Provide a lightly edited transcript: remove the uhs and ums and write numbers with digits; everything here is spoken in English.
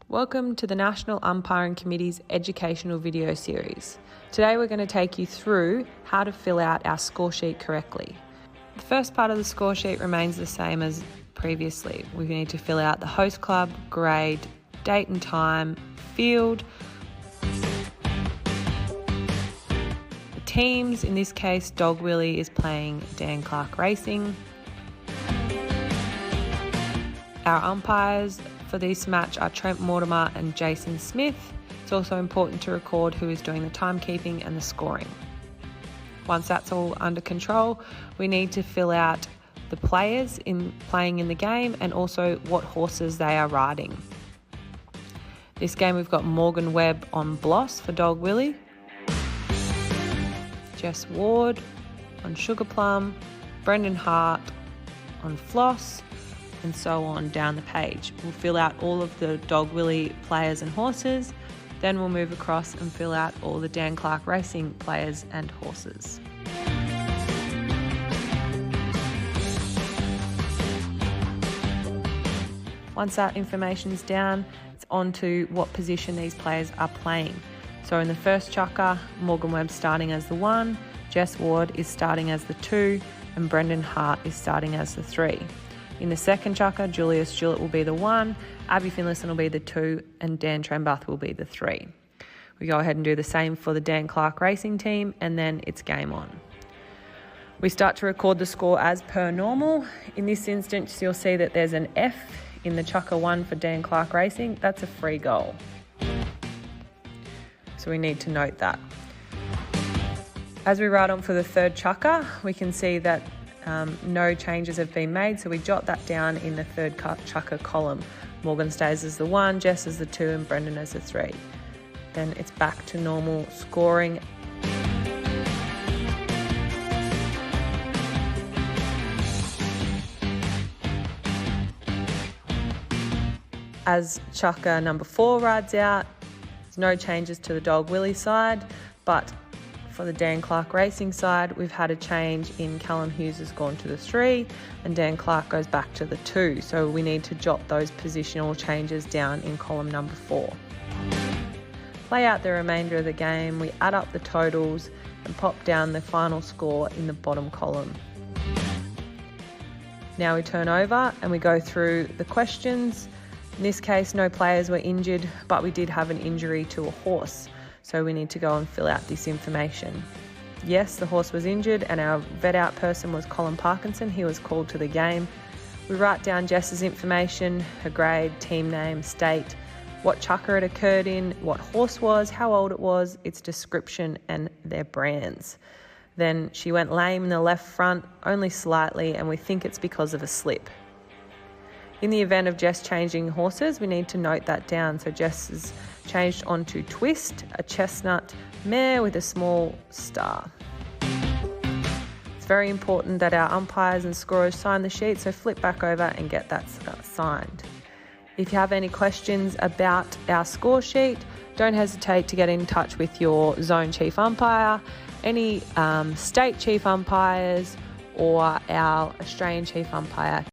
Welcome to the National Umpiring Committee's educational video series. Today we're going to take you through how to fill out our score sheet correctly. The first part of the score sheet remains the same as previously. We need to fill out the host club, grade, date and time, field, the teams. In this case, Dog Willie is playing Dan Clark Racing. Our umpires for this match are Trent Mortimer and Jason Smith. It's also important to record who is doing the timekeeping and the scoring. Once that's all under control, we need to fill out the players playing in the game and also what horses they are riding. This game we've got Morgan Webb on Bloss for Dog Willie, Jess Ward on Sugar Plum, Brendan Hart on Floss, and so on down the page. We'll fill out all of the Dog Willie players and horses, then we'll move across and fill out all the Dan Clark Racing players and horses. Once that information's down, it's on to what position these players are playing. So in the first chukker, Morgan Webb starting as the 1, Jess Ward is starting as the 2, and Brendan Hart is starting as the 3. In the second chukker, Julius Jewett will be the 1, Abby Finlayson will be the 2, and Dan Trembath will be the 3. We go ahead and do the same for the Dan Clark Racing team, and then it's game on. We start to record the score as per normal. In this instance, you'll see that there's an F in the chukker 1 for Dan Clark Racing. That's a free goal. So we need to note that. As we ride on for the third chukker, we can see that no changes have been made, so we jot that down in the third chukker column. Morgan stays as the 1, Jess as the 2, and Brendan as the 3. Then it's back to normal scoring. As chukker number 4 rides out, there's no changes to the Dog Willie side, but for the Dan Clark Racing side, we've had a change in Callum Hughes has gone to the 3 and Dan Clark goes back to the 2. So we need to jot those positional changes down in column number 4. Play out the remainder of the game. We add up the totals and pop down the final score in the bottom column. Now we turn over and we go through the questions. In this case, no players were injured, but we did have an injury to a horse. So we need to go and fill out this information. Yes, the horse was injured and our vet out person was Colin Parkinson. He was called to the game. We write down Jess's information, her grade, team name, state, what chukker it occurred in, what horse was, how old it was, its description and their brands. Then she went lame in the left front, only slightly, and we think it's because of a slip. In the event of Jess changing horses, we need to note that down. So Jess has changed onto Twist, a chestnut mare with a small star. It's very important that our umpires and scorers sign the sheet, so flip back over and get that signed. If you have any questions about our score sheet, don't hesitate to get in touch with your zone chief umpire, any state chief umpires, or our Australian chief umpire.